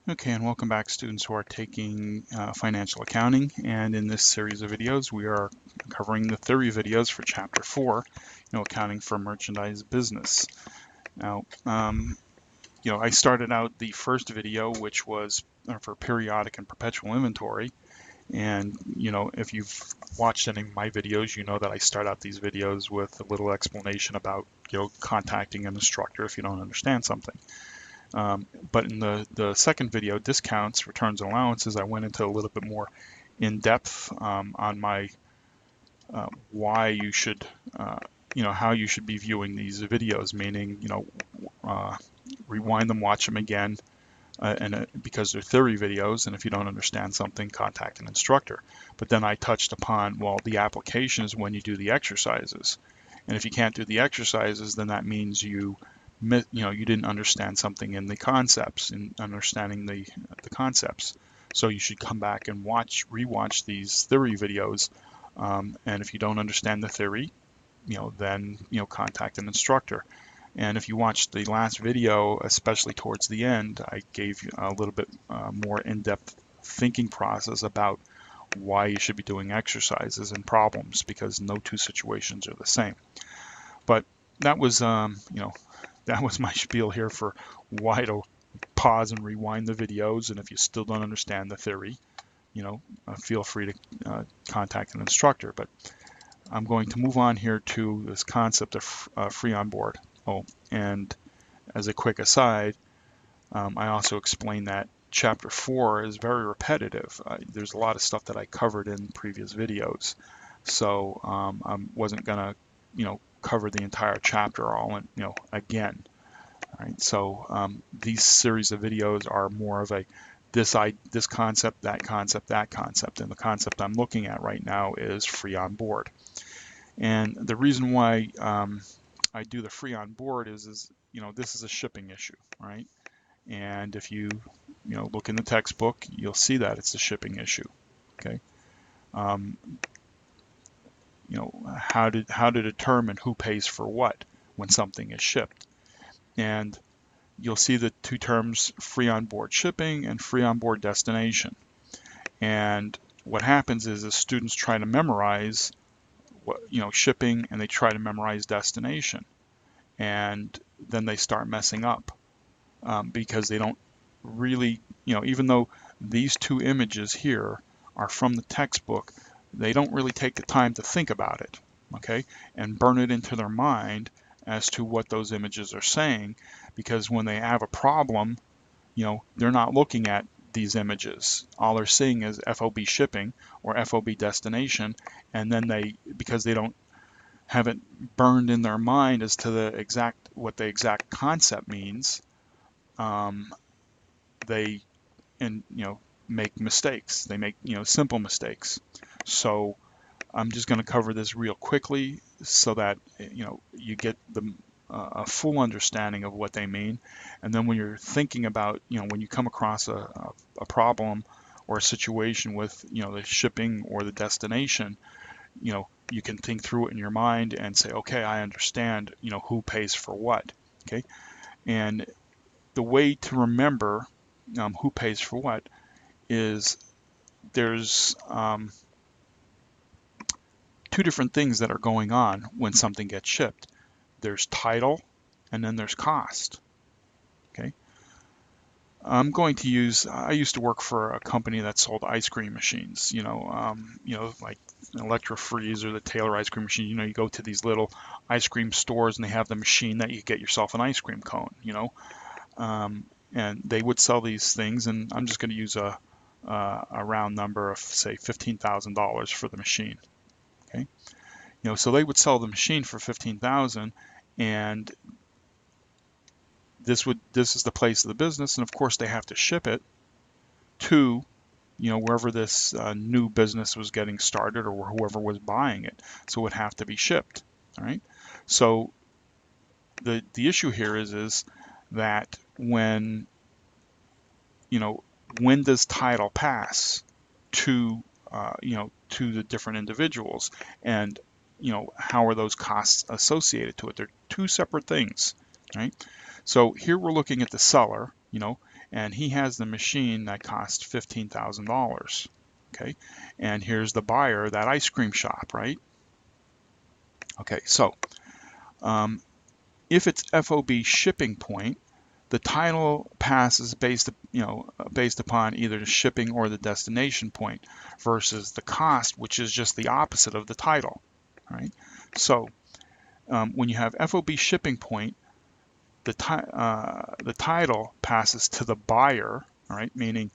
Okay, and welcome back, students who are taking financial accounting. And in this series of videos, we are covering the theory videos for Chapter 4, accounting for merchandise business. Now, I started out the first video, which was for periodic and perpetual inventory. And, if you've watched any of my videos, you know that I start out these videos with a little explanation about, contacting an instructor if you don't understand something. But in the second video, discounts, returns, and allowances, I went into a little bit more in depth on my why you should, how you should be viewing these videos, meaning, rewind them, watch them again, because they're theory videos, and if you don't understand something, contact an instructor. But then I touched upon, well, the application is when you do the exercises. And if you can't do the exercises, then that means you didn't understand something in the concepts, in understanding the concepts. So you should come back and rewatch these theory videos. And if you don't understand the theory, then contact an instructor. And if you watched the last video, especially towards the end, I gave you a little bit more in-depth thinking process about why you should be doing exercises and problems, because no two situations are the same. But that was, that was my spiel here for why to pause and rewind the videos. And if you still don't understand the theory, feel free to contact an instructor. But I'm going to move on here to this concept of free on board. Oh, and as a quick aside, I also explained that Chapter 4 is very repetitive. There's a lot of stuff that I covered in previous videos, so I wasn't gonna, cover the entire chapter all in, again. All right, so these series of videos are more of a this concept, that concept, that concept, and the concept I'm looking at right now is free on board. And the reason why I do the free on board is this is a shipping issue, right? And if you look in the textbook, you'll see that it's a shipping issue. Okay. How to determine who pays for what when something is shipped. And you'll see the two terms, free on board shipping and free on board destination. And what happens is the students try to memorize shipping, and they try to memorize destination, and then they start messing up because they don't really, even though these two images here are from the textbook, they don't really take the time to think about it, okay, and burn it into their mind as to what those images are saying, because when they have a problem, they're not looking at these images. All they're seeing is FOB shipping or FOB destination, and then because they don't have it burned in their mind as to what the exact concept means, they make mistakes. They make simple mistakes. So I'm just going to cover this real quickly so that you get a full understanding of what they mean. And then when you're thinking about, when you come across a problem or a situation with, the shipping or the destination, you can think through it in your mind and say, okay, I understand, who pays for what. Okay. And the way to remember who pays for what is there's two different things that are going on when something gets shipped. There's title, and then there's cost. Okay. I used to work for a company that sold ice cream machines, like Electro-Freeze or the Taylor ice cream machine. You go to these little ice cream stores and they have the machine that you get yourself an ice cream cone, and they would sell these things, and I'm just going to use a round number of, say, $15,000 for the machine. Okay. So they would sell the machine for $15,000, and this is the place of the business, and of course they have to ship it to wherever this new business was getting started or whoever was buying it. So it would have to be shipped. All right. So the issue here is that when does title pass to to the different individuals, and how are those costs associated to it? They're two separate things, right? So here we're looking at the seller, and he has the machine that cost $15,000. Okay, and here's the buyer, that ice cream shop, right? Okay, so if it's FOB shipping point, the title passes based upon either the shipping or the destination point versus the cost, which is just the opposite of the title, right? So when you have FOB shipping point, the title passes to the buyer, right? Meaning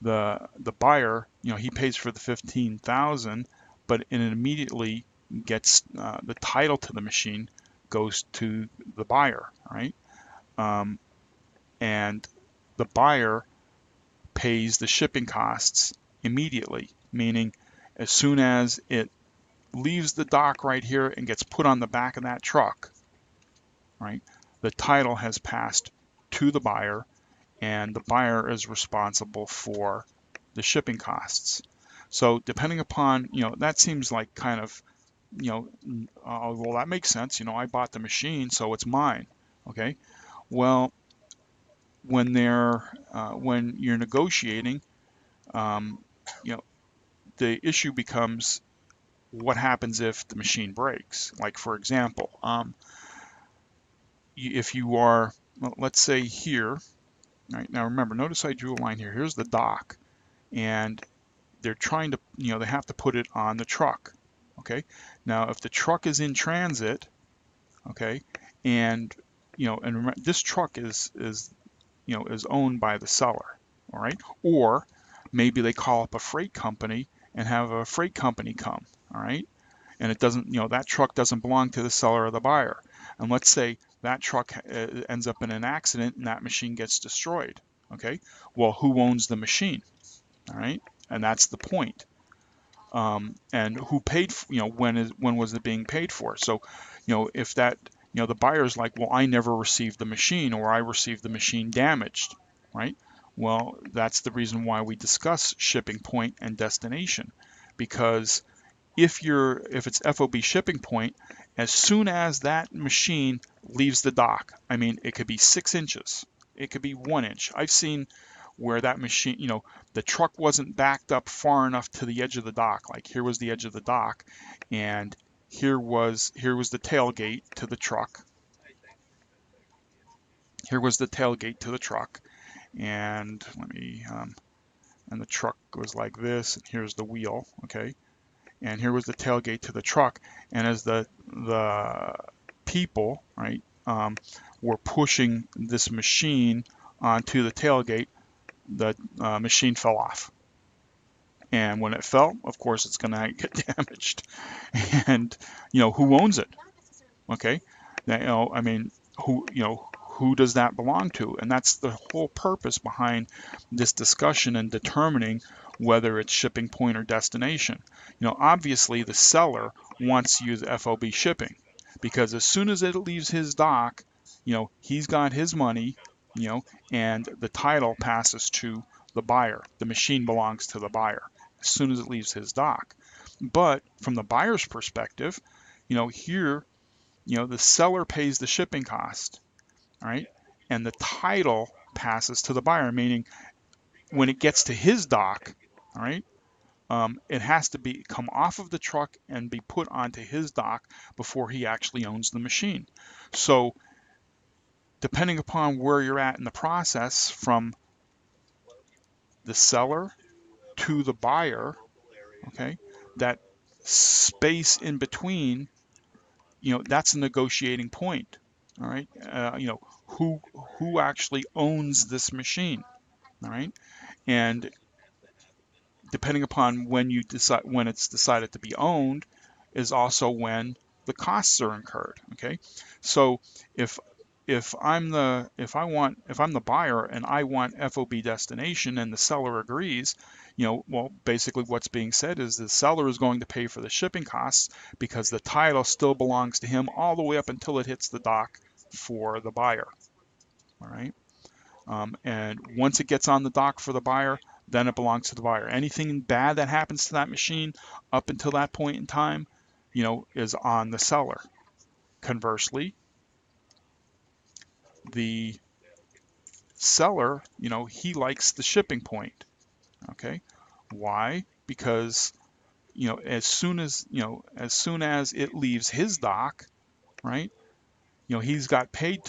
the buyer, he pays for the 15,000, but it immediately gets the title to the machine goes to the buyer, right? And the buyer pays the shipping costs immediately, meaning as soon as it leaves the dock right here and gets put on the back of that truck, right? The title has passed to the buyer, and the buyer is responsible for the shipping costs. So depending upon, that seems like kind of, well, that makes sense. I bought the machine, so it's mine. Okay. Well, when you're negotiating, um, you know, the issue becomes what happens if the machine breaks. Like for example, if you are, well, let's say here, right now, remember, notice I drew a line here. Here's the dock, and they're trying to, they have to put it on the truck. Okay. Now, if the truck is in transit, okay, and and remember, this truck is owned by the seller, all right? Or maybe they call up a freight company and have a freight company come, all right? And it doesn't, that truck doesn't belong to the seller or the buyer. And let's say that truck ends up in an accident and that machine gets destroyed, okay? Well, who owns the machine, all right? And that's the point. And who paid, when was it being paid for? So, if that, the buyer's like, well, I never received the machine, or I received the machine damaged, right? Well, that's the reason why we discuss shipping point and destination, because if it's FOB shipping point, as soon as that machine leaves the dock, I mean, it could be 6 inches, it could be 1 inch. I've seen where that machine, the truck wasn't backed up far enough to the edge of the dock. Like here was the edge of the dock, and here was the tailgate to the truck. Here was the tailgate to the truck, and and the truck was like this, and here's the wheel, okay? And here was the tailgate to the truck, and as the people, right, were pushing this machine onto the tailgate, the machine fell off. And when it fell, of course, it's going to get damaged. And who owns it? Okay, now, I mean, who does that belong to? And that's the whole purpose behind this discussion and determining whether it's shipping point or destination. Obviously the seller wants to use FOB shipping, because as soon as it leaves his dock, he's got his money, and the title passes to the buyer. The machine belongs to the buyer as soon as it leaves his dock. But from the buyer's perspective, here, the seller pays the shipping cost, all right? And the title passes to the buyer, meaning when it gets to his dock, all right, it has to come off of the truck and be put onto his dock before he actually owns the machine. So depending upon where you're at in the process, from the seller to the buyer, okay, that space in between, that's a negotiating point. All right, who actually owns this machine, all right, and depending upon when it's decided to be owned, is also when the costs are incurred. Okay, so if I'm the buyer and I want FOB destination and the seller agrees, well, basically what's being said is the seller is going to pay for the shipping costs because the title still belongs to him all the way up until it hits the dock for the buyer. All right. And once it gets on the dock for the buyer, then it belongs to the buyer. Anything bad that happens to that machine up until that point in time, is on the seller. Conversely, the seller, he likes the shipping point. Okay, why? Because as soon as it leaves his dock, right? He's got paid.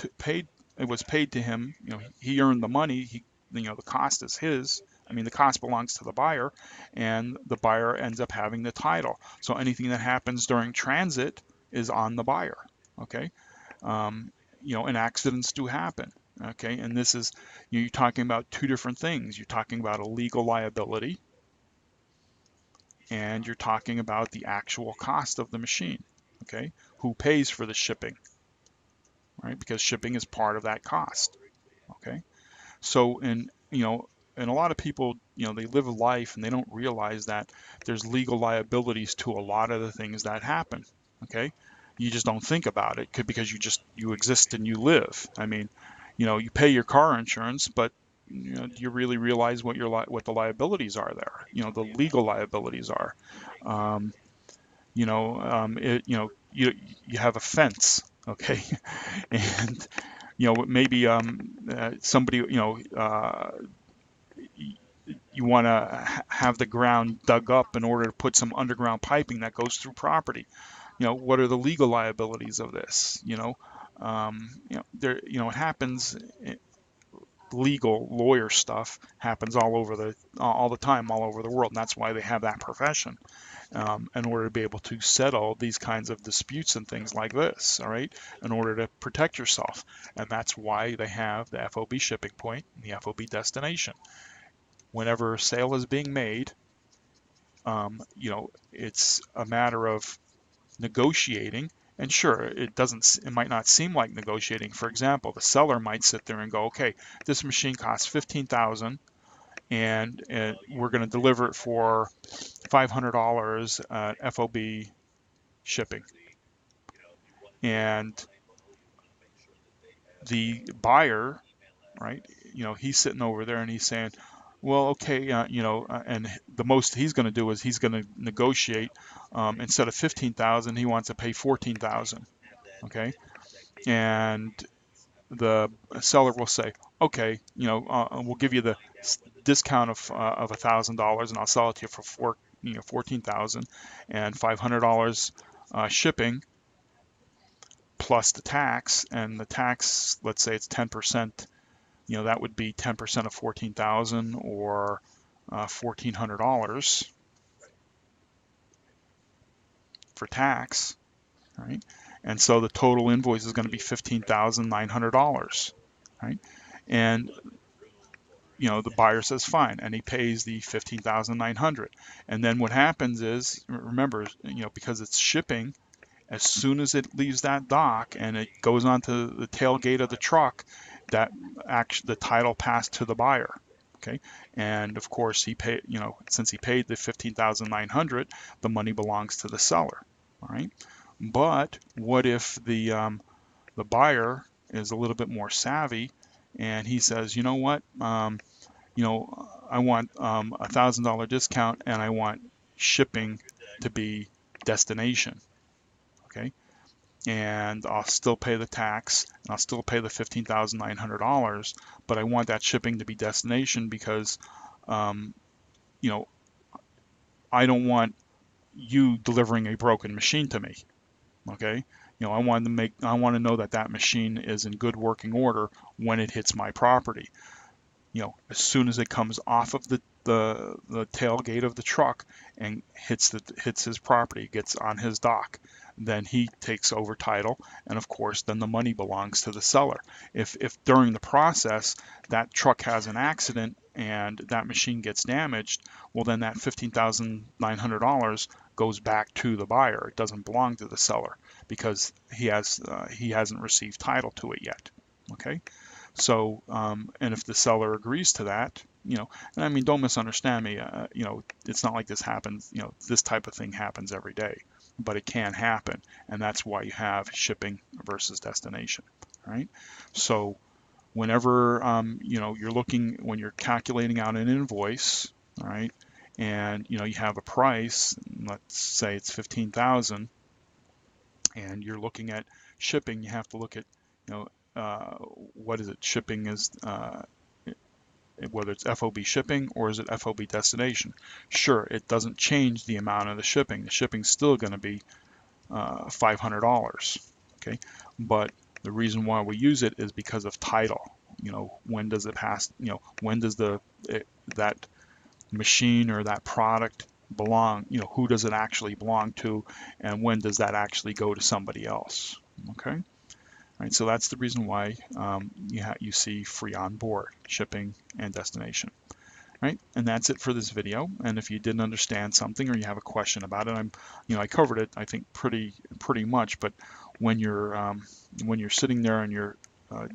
It was paid to him. He earned the money. The cost is his. I mean, the cost belongs to the buyer, and the buyer ends up having the title. So anything that happens during transit is on the buyer. Okay, um, and accidents do happen. Okay, and this is you're talking about two different things. You're talking about a legal liability, and you're talking about the actual cost of the machine. Okay, who pays for the shipping, right? Because shipping is part of that cost. Okay, so and a lot of people, they live a life and they don't realize that there's legal liabilities to a lot of the things that happen. Okay, you just don't think about it because you exist and you live. I mean, you pay your car insurance, but do you really realize what the liabilities are there? The legal liabilities are. Um, you have a fence, okay, and maybe somebody, you want to have the ground dug up in order to put some underground piping that goes through property. What are the legal liabilities of this? It happens. Legal lawyer stuff happens all the time, all over the world, and that's why they have that profession. In order to be able to settle these kinds of disputes and things like this, all right, in order to protect yourself. And that's why they have the FOB shipping point and the FOB destination. Whenever a sale is being made, it's a matter of negotiating. And sure, it might not seem like negotiating. For example, the seller might sit there and go, okay, this machine costs 15,000 and we're going to deliver it for $500 FOB shipping. And the buyer, right, he's sitting over there and he's saying, well, okay, and the most he's going to do is he's going to negotiate. Instead of 15,000, he wants to pay 14,000. Okay, and the seller will say, okay, we'll give you the discount of $1,000, and I'll sell it to you for 14,000 and $500 shipping plus the tax, and the tax, let's say it's 10%, that would be 10% of 14,000 or $1,400 for tax, right? And so the total invoice is going to be $15,900, right? And the buyer says fine, and he pays the 15,900. And then what happens is, remember, because it's shipping, as soon as it leaves that dock and it goes onto the tailgate of the truck, that the title passed to the buyer. Okay, and of course since he paid the 15,900, the money belongs to the seller. All right, but what if the buyer is a little bit more savvy and he says, you know what, I want $1,000 discount and I want shipping to be destination. Okay, and I'll still pay the tax and I'll still pay the $15,900, but I want that shipping to be destination because, um, you know, I don't want you delivering a broken machine to me. Okay, I want to know that that machine is in good working order when it hits my property. As soon as it comes off of the tailgate of the truck and hits his property, gets on his dock, then he takes over title, and of course, then the money belongs to the seller. If during the process that truck has an accident and that machine gets damaged, well, then that $15,900 goes back to the buyer. It doesn't belong to the seller because he hasn't received title to it yet. Okay. So, and if the seller agrees to that, and I mean, don't misunderstand me, it's not like this happens, this type of thing happens every day, but it can happen. And that's why you have shipping versus destination, right? So whenever, when you're calculating out an invoice, all right, and, you have a price, let's say it's 15,000, and you're looking at shipping, you have to look at, what is it? Shipping is whether it's FOB shipping or is it FOB destination. Sure, it doesn't change the amount of the shipping. The shipping's still going to be $500. Okay, but the reason why we use it is because of title. When does it pass? When does that machine or that product belong? Who does it actually belong to, and when does that actually go to somebody else? Okay. All right, so that's the reason why you see free on board shipping and destination. Right, and that's it for this video. And if you didn't understand something or you have a question about it, I covered it, I think, pretty much. But when you're sitting there and you're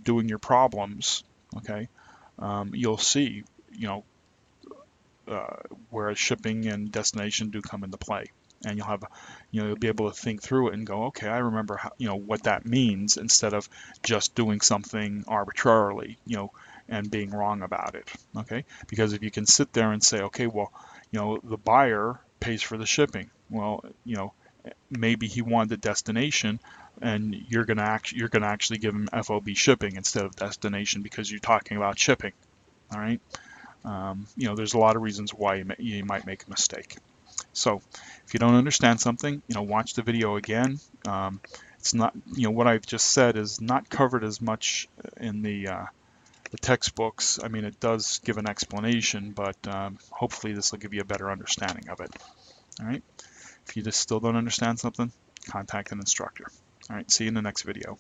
doing your problems, okay, you'll see, where shipping and destination do come into play, and you'll be able to think through it and go, okay, I remember how, what that means, instead of just doing something arbitrarily, and being wrong about it. Okay, because if you can sit there and say, okay, well, the buyer pays for the shipping. Well, maybe he wanted the destination, and you're gonna actually give him FOB shipping instead of destination because you're talking about shipping. All right. There's a lot of reasons why you might make a mistake. So if you don't understand something, watch the video again. It's not, what I've just said is not covered as much in the textbooks. I mean, it does give an explanation, but hopefully this will give you a better understanding of it. All right. If you just still don't understand something, contact an instructor. All right. See you in the next video.